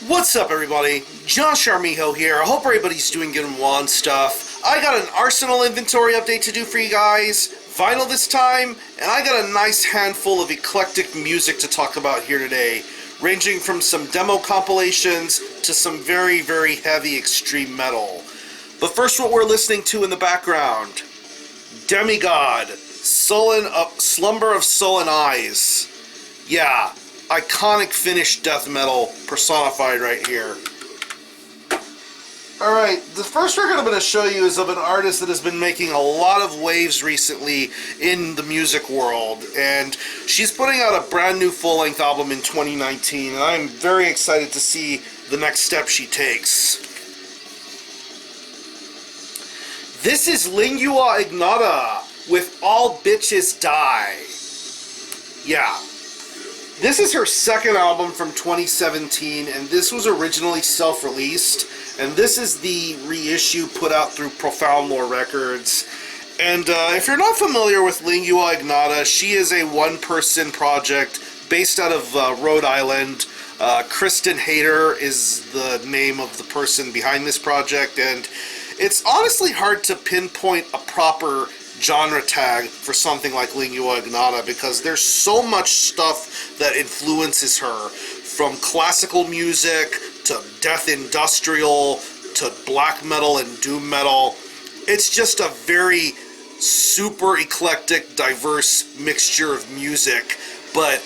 What's up, everybody? Josh Armijo here. I hope everybody's doing good and well and stuff. I got an Arsenal inventory update to do for you guys. Vinyl this time, and I got a nice handful of eclectic music to talk about here today, ranging from some demo compilations to some very, very heavy extreme metal. But first, what we're listening to in the background, Demigod, Slumber of Sullen Eyes. Yeah, iconic Finnish death metal personified right here. Alright, the first record I'm going to show you is of an artist that has been making a lot of waves recently in the music world, and she's putting out a brand new full-length album in 2019, and I'm very excited to see the next step she takes. This is LINGUA IGNOTA with All Bitches Die. Yeah. This is her second album from 2017, and this was originally self-released, and this is the reissue put out through Profound Lore Records. And if you're not familiar with LINGUA IGNOTA, she is a one-person project based out of Rhode Island. Kristen Hayter is the name of the person behind this project, and it's honestly hard to pinpoint a proper genre tag for something like LINGUA IGNOTA because there's so much stuff that influences her, from classical music to death industrial to black metal and doom metal. It's just a very super eclectic, diverse mixture of music, but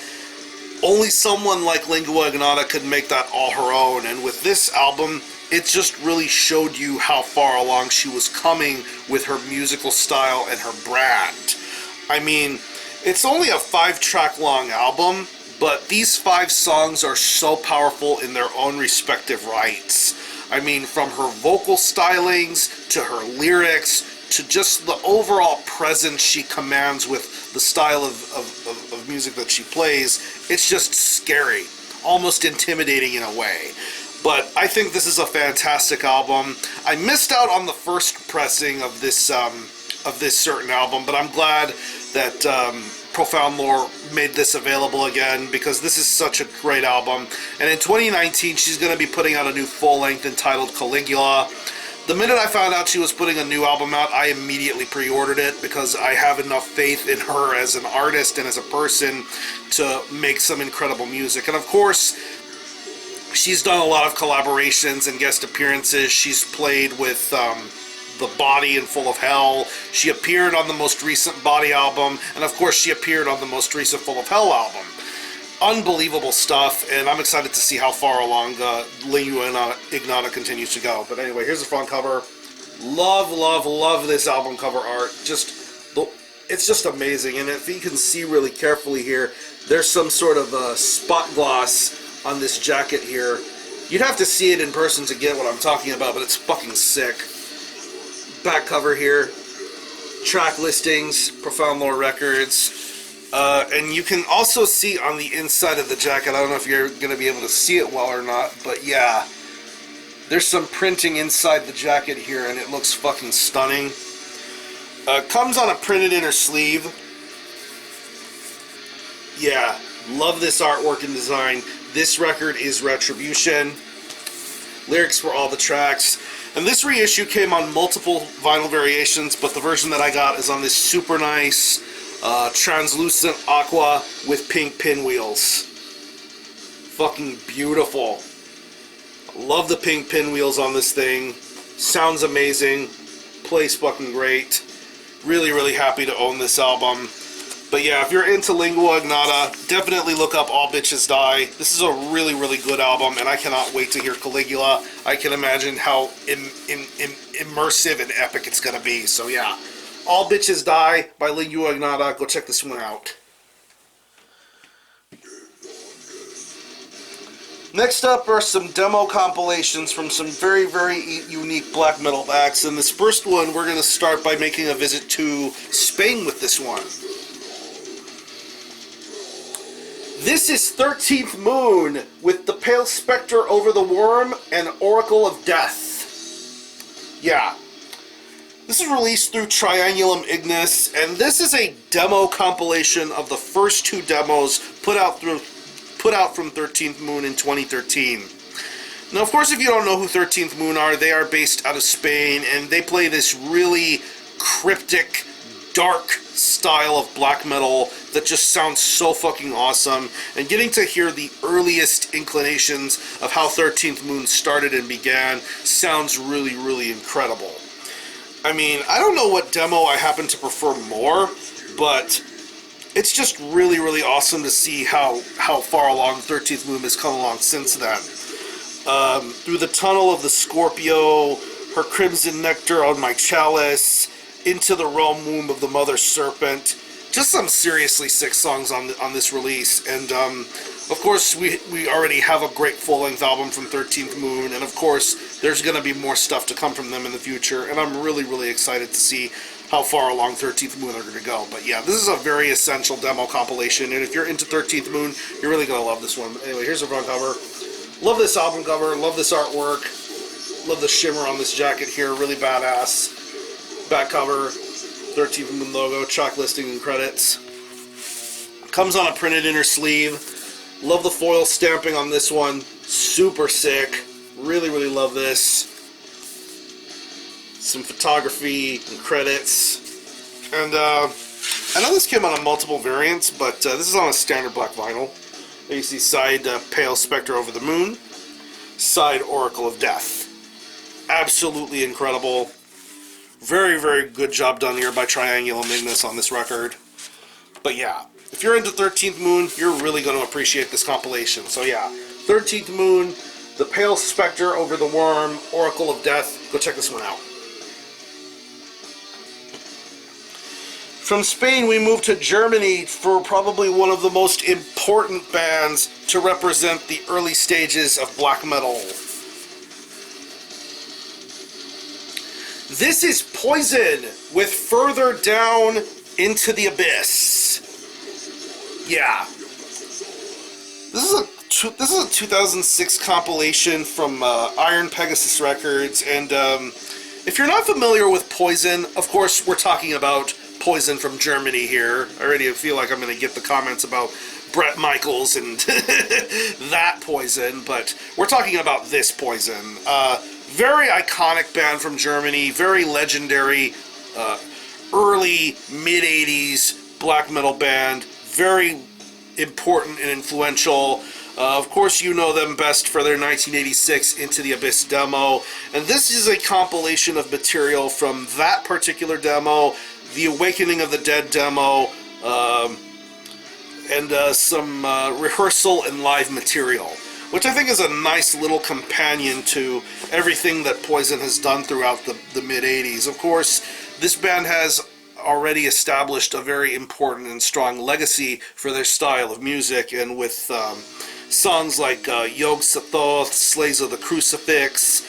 only someone like LINGUA IGNOTA could make that all her own. And with this album, it just really showed you how far along she was coming with her musical style and her brand. I mean, it's only a 5-track long album, but these 5 songs are so powerful in their own respective rights. I mean, from her vocal stylings to her lyrics to just the overall presence she commands with the style of music that she plays, it's just scary, almost intimidating in a way. But I think this is a fantastic album. I missed out on the first pressing of this certain album, but I'm glad that Profound Lore made this available again, because this is such a great album. And in 2019, she's going to be putting out a new full-length entitled Caligula. The minute I found out she was putting a new album out, I immediately pre-ordered it because I have enough faith in her as an artist and as a person to make some incredible music. And of course, she's done a lot of collaborations and guest appearances. She's played with The Body and Full of Hell. She appeared on the most recent Body album, and of course she appeared on the most recent Full of Hell album. Unbelievable stuff, and I'm excited to see how far along LINGUA IGNOTA continues to go. But anyway, here's the front cover. Love, love, love this album cover art. It's just amazing, and if you can see really carefully here, there's some sort of spot gloss on this jacket here. You'd have to see it in person to get what I'm talking about, but it's fucking sick. Back cover here, track listings, Profound Lore Records, and you can also see on the inside of the jacket, I don't know if you're going to be able to see it well or not, but yeah, there's some printing inside the jacket here, and it looks fucking stunning. Comes on a printed inner sleeve. Yeah, love this artwork and design. This record is Retribution. Lyrics for all the tracks. And this reissue came on multiple vinyl variations, but the version that I got is on this super nice translucent aqua with pink pinwheels. Fucking beautiful. Love the pink pinwheels on this thing. Sounds amazing. Plays fucking great. Really, really happy to own this album. But yeah, if you're into LINGUA IGNOTA, definitely look up All Bitches Die. This is a really, really good album, and I cannot wait to hear Caligula. I can imagine how immersive and epic it's going to be. So yeah, All Bitches Die by LINGUA IGNOTA. Go check this one out. Next up are some demo compilations from some very, very unique black metal acts. And this first one, we're going to start by making a visit to Spain with this one. This is 13th Moon with The Pale Spectre Over the Worm and Oracle of Death. Yeah. This is released through Triangulum Ignis, and this is a demo compilation of the first 2 demos put out from 13th Moon in 2013. Now, of course, if you don't know who 13th Moon are, they are based out of Spain, and they play this really cryptic, dark style of black metal that just sounds so fucking awesome. And getting to hear the earliest inclinations of how 13th Moon started and began sounds really, really incredible. I mean, I don't know what demo I happen to prefer more, but it's just really, really awesome to see how far along 13th Moon has come along since then. Through the tunnel of the Scorpio, her crimson nectar on my chalice, into the realm womb of the mother serpent. Just some seriously sick songs on this release. And of course, we already have a great full-length album from 13th Moon, and of course, there's going to be more stuff to come from them in the future, and I'm really, really excited to see how far along 13th Moon they're going to go. But yeah, this is a very essential demo compilation, and if you're into 13th Moon, you're really going to love this one. But anyway, here's the front cover. Love this album cover, love this artwork, love the shimmer on this jacket here, really badass. Back cover, 13th Moon logo, track listing and credits. Comes on a printed inner sleeve. Love the foil stamping on this one, super sick. Really, really love this. Some photography and credits. And I know this came on multiple variants, but this is on a standard black vinyl. There you see side Pale Spectre Over the Moon, side Oracle of Death. Absolutely incredible. Very, very good job done here by Triangulum Ignis on this record. But yeah, if you're into 13th Moon, you're really going to appreciate this compilation. So yeah, 13th Moon, the Pale Spectre Over the Worm, Oracle of Death. Go check this one out. From Spain, we move to Germany for probably one of the most important bands to represent the early stages of black metal. This is Poison with Further Down Into the Abyss. Yeah. This is a 2006 compilation from Iron Pegasus Records, and if you're not familiar with Poison, of course we're talking about Poison from Germany here. I already feel like I'm going to get the comments about Bret Michaels and that Poison, but we're talking about this Poison. Very iconic band from Germany, very legendary, early, mid-80s black metal band, very important and influential. Of course, you know them best for their 1986 Into the Abyss demo, and this is a compilation of material from that particular demo, the Awakening of the Dead demo, and some rehearsal and live material, which I think is a nice little companion to everything that Poison has done throughout the mid-80s. Of course, this band has already established a very important and strong legacy for their style of music, and with songs like Yog Sothoth, Slays of the Crucifix,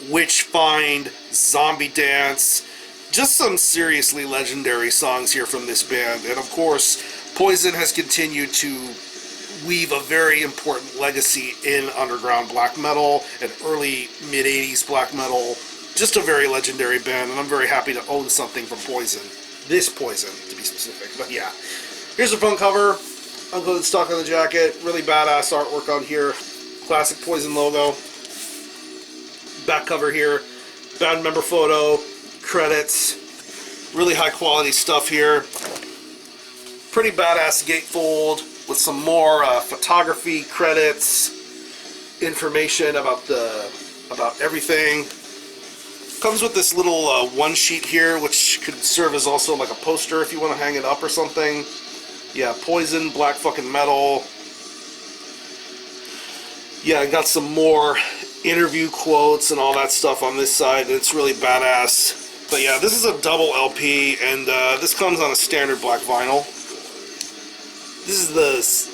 Witch Find, Zombie Dance, just some seriously legendary songs here from this band. And of course, Poison has continued to weave a very important legacy in underground black metal and early mid-80s black metal. Just a very legendary band, and I'm very happy to own something from Poison. This Poison, to be specific. But yeah, here's the front cover. Unclothing stock on the jacket. Really badass artwork on here. Classic Poison logo. Back cover here. Band member photo. Credits. Really high quality stuff here. Pretty badass gatefold with some more photography, credits, information about everything. Comes with this little one sheet here, which could serve as also like a poster if you want to hang it up or something. Yeah, Poison, black fucking metal. Yeah, I got some more interview quotes and all that stuff on this side. It's really badass. But yeah, this is a double LP, and this comes on a standard black vinyl. This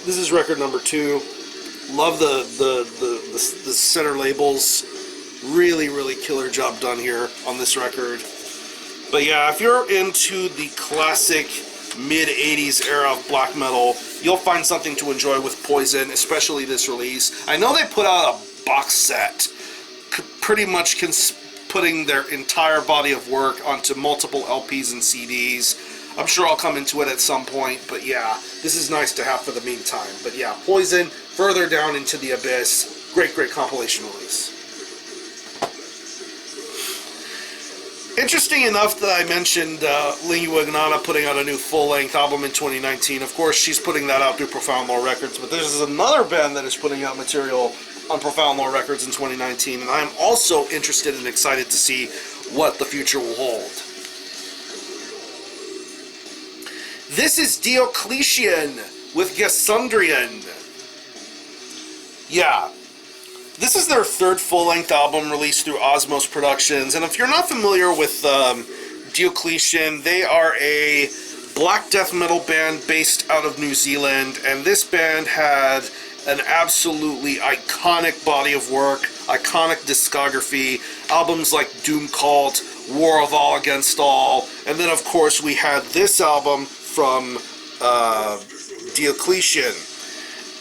is record number 2. Love the center labels. Really, really killer job done here on this record. But yeah, if you're into the classic mid-80s era of black metal, you'll find something to enjoy with Poison, especially this release. I know they put out a box set, pretty much putting their entire body of work onto multiple LPs and CDs. I'm sure I'll come into it at some point, but yeah, this is nice to have for the meantime. But yeah, Poison, Further Down into the Abyss, great, great compilation release. Interesting enough that I mentioned LINGUA IGNOTA putting out a new full-length album in 2019. Of course, she's putting that out through Profound Lore Records, but there's another band that is putting out material on Profound Lore Records in 2019, and I'm also interested and excited to see what the future will hold. This is Diocletian with Gesundrian. Yeah. This is their third full-length album released through Osmos Productions, and if you're not familiar with Diocletian, they are a black death metal band based out of New Zealand, and this band had an absolutely iconic body of work, iconic discography, albums like Doom Cult, War of All Against All, and then of course we had this album from Diocletian.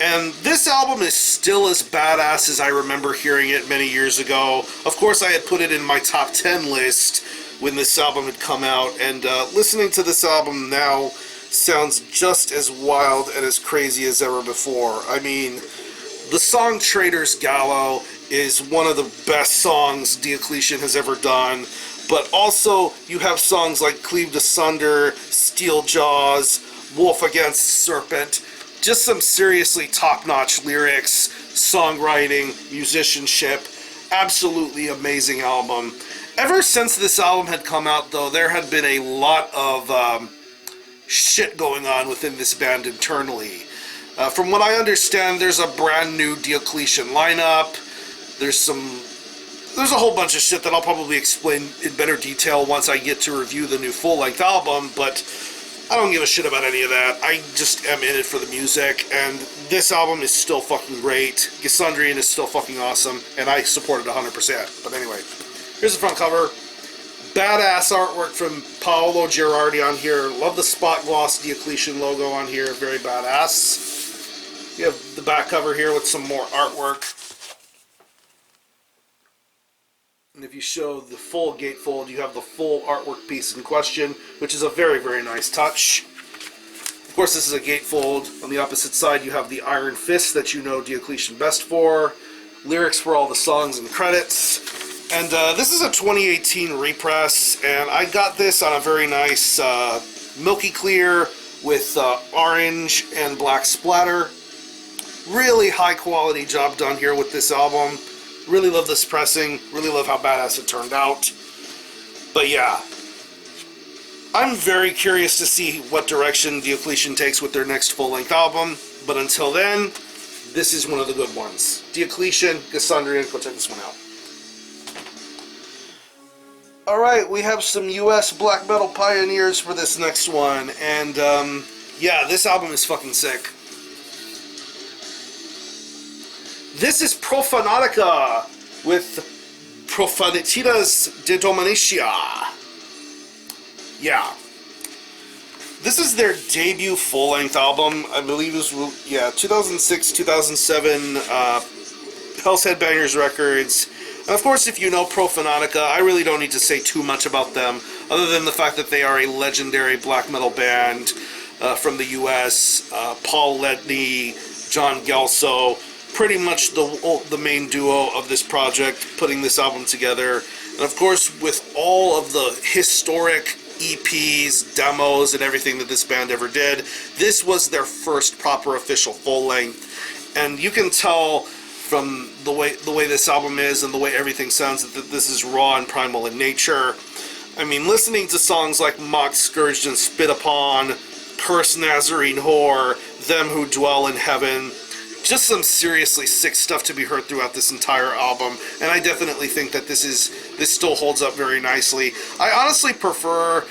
And this album is still as badass as I remember hearing it many years ago. Of course, I had put it in my top 10 list when this album had come out, and listening to this album now sounds just as wild and as crazy as ever before. I mean, the song Traitor's Gallow is one of the best songs Diocletian has ever done, but also you have songs like Cleaved Asunder, Steel Jaws, Wolf Against Serpent. Just some seriously top-notch lyrics, songwriting, musicianship. Absolutely amazing album. Ever since this album had come out, though, there had been a lot of shit going on within this band internally. From what I understand, there's a brand new Diocletian lineup. There's a whole bunch of shit that I'll probably explain in better detail once I get to review the new full-length album, but I don't give a shit about any of that. I just am in it for the music, and this album is still fucking great. Gesundrian is still fucking awesome, and I support it 100%. But anyway, here's the front cover. Badass artwork from Paolo Gerardi on here. Love the spot gloss Diocletian logo on here. Very badass. You have the back cover here with some more artwork. And if you show the full gatefold, you have the full artwork piece in question, which is a very, very nice touch. Of course, this is a gatefold. On the opposite side, you have the Iron Fist that you know Diocletian best for. Lyrics for all the songs and credits. And this is a 2018 repress, and I got this on a very nice milky clear with orange and black splatter. Really high quality job done here with this album. Really love this pressing, really love how badass it turned out. But yeah, I'm very curious to see what direction Diocletian takes with their next full-length album, but until then, this is one of the good ones. Diocletian, Gesundrian, go check this one out. Alright, we have some US black metal pioneers for this next one, and yeah, this album is fucking sick. This is Profanatica with Profanitidas de Dominicia. Yeah. This is their debut full-length album. I believe it was, 2006, 2007, Hell's Headbangers Records. And of course, if you know Profanatica, I really don't need to say too much about them, other than the fact that they are a legendary black metal band from the US. Paul Ledney, John Gelso, pretty much the main duo of this project, putting this album together. And of course, with all of the historic EPs, demos, and everything that this band ever did, this was their first proper official full-length. And you can tell from the way this album is and the way everything sounds that this is raw and primal in nature. I mean, listening to songs like Mocked, Scourged, and Spit Upon, Curse Nazarene Whore, Them Who Dwell in Heaven, just some seriously sick stuff to be heard throughout this entire album, and I definitely think that this still holds up very nicely. I honestly prefer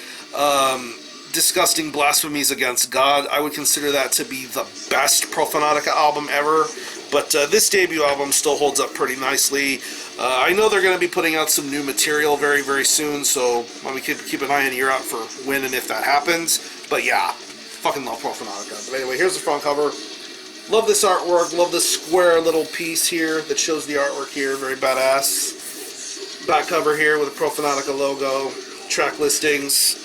Disgusting Blasphemies Against God. I would consider that to be the best Profanatica album ever, but this debut album still holds up pretty nicely. I know they're going to be putting out some new material very, very soon, so we keep an eye and ear out for when and if that happens. But yeah, fucking love Profanatica. But anyway, here's the front cover. Love this artwork, love this square little piece here that shows the artwork here, very badass. Back cover here with a Profanatica logo, track listings.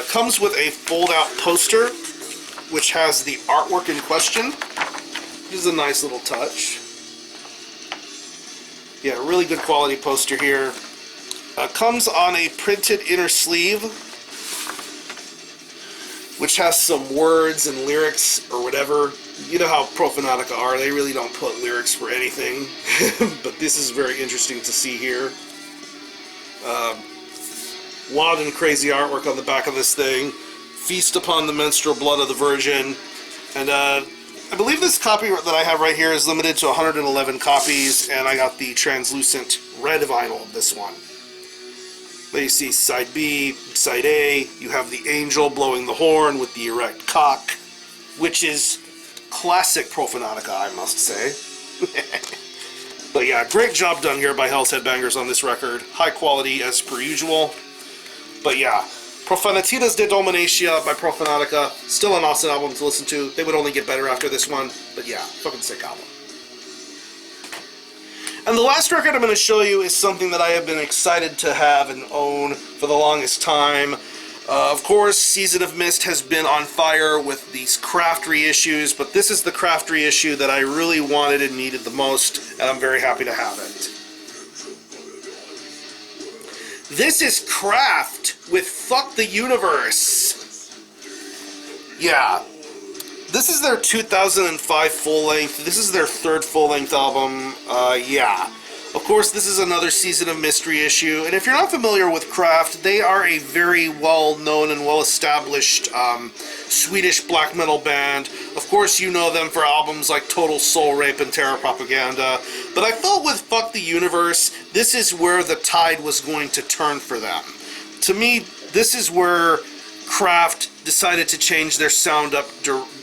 Comes with a fold-out poster, which has the artwork in question. Which is a nice little touch. Yeah, really good quality poster here. Comes on a printed inner sleeve, which has some words and lyrics or whatever. You know how Profanatica are, they really don't put lyrics for anything. But this is very interesting to see here. Wild and crazy artwork on the back of this thing. Feast upon the menstrual blood of the Virgin. And I believe this copy that I have right here is limited to 111 copies, and I got the translucent red vinyl of this one. There you see side B, side A, you have the angel blowing the horn with the erect cock, which is classic Profanatica, I must say. But yeah, great job done here by Hell's Headbangers on this record. High quality as per usual. But yeah, Profanatidas de Dominatia by Profanatica, still an awesome album to listen to. They would only get better after this one, but yeah, fucking sick album. And the last record I'm going to show you is something that I have been excited to have and own for the longest time. Of course, Season of Mist has been on fire with these craft reissues, but this is the craft reissue that I really wanted and needed the most, and I'm very happy to have it. This is Craft with Fuck the Universe. Yeah. This is their 2005 full-length. This is their third full-length album. Yeah. Of course, this is another Season of Mystery issue. And if you're not familiar with Craft, they are a very well-known and well-established Swedish black metal band. Of course, you know them for albums like Total Soul Rape and Terror Propaganda. But I felt with Fuck the Universe, this is where the tide was going to turn for them. To me, this is where Craft decided to change their sound up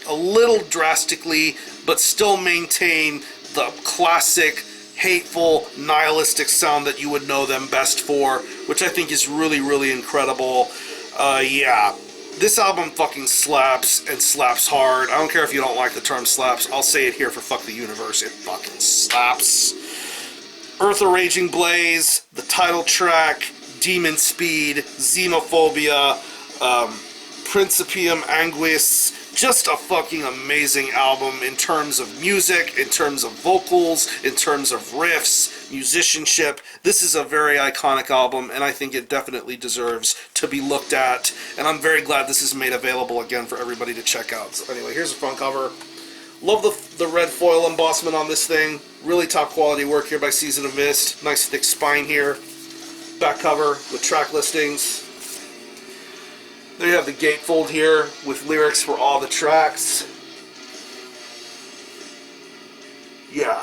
a little drastically, but still maintain the classic, hateful, nihilistic sound that you would know them best for, which I think is really, really incredible. Yeah, this album fucking slaps, and slaps hard. I don't care if you don't like the term slaps, I'll say it here for Fuck the Universe, it fucking slaps. Earth a Raging Blaze, the title track, Demon Speed, Xenophobia, Principium Anguis. Just a fucking amazing album in terms of music, in terms of vocals, in terms of riffs, musicianship. This is a very iconic album, and I think it definitely deserves to be looked at. And I'm very glad this is made available again for everybody to check out. So anyway, here's the front cover. Love the red foil embossment on this thing. Really top quality work here by Season of Mist. Nice thick spine here. Back cover with track listings. There you have the gatefold here with lyrics for all the tracks. Yeah.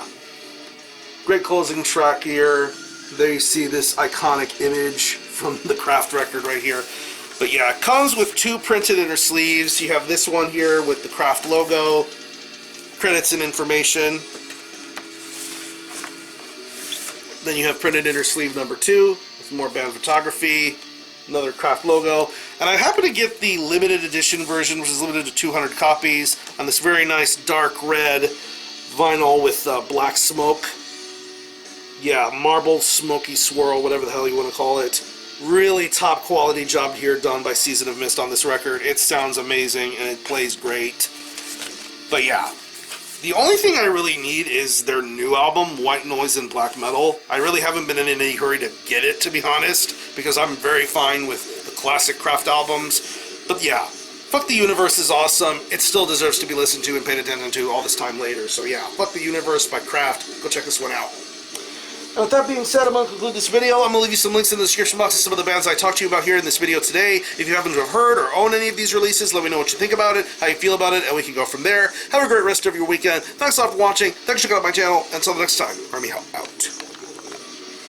Great closing track here. There you see this iconic image from the Craft record right here. But yeah, it comes with two printed inner sleeves. You have this one here with the Craft logo, credits and information. Then you have printed inner sleeve number 2 with more band photography. Another Craft logo, and I happen to get the limited edition version, which is limited to 200 copies, on this very nice dark red vinyl with black smoke. Yeah, marble smoky swirl, whatever the hell you want to call it. Really top quality job here done by Season of Mist on this record. It sounds amazing and it plays great. But yeah, the only thing I really need is their new album, White Noise and Black Metal. I really haven't been in any hurry to get it, to be honest, because I'm very fine with the classic Craft albums. But yeah, Fuck the Universe is awesome. It still deserves to be listened to and paid attention to all this time later. So yeah, Fuck the Universe by Craft. Go check this one out. And with that being said, I'm going to conclude this video. I'm going to leave you some links in the description box of some of the bands I talked to you about here in this video today. If you happen to have heard or own any of these releases, let me know what you think about it, how you feel about it, and we can go from there. Have a great rest of your weekend. Thanks a lot for watching. Thanks for checking out my channel. Until the next time, Army out.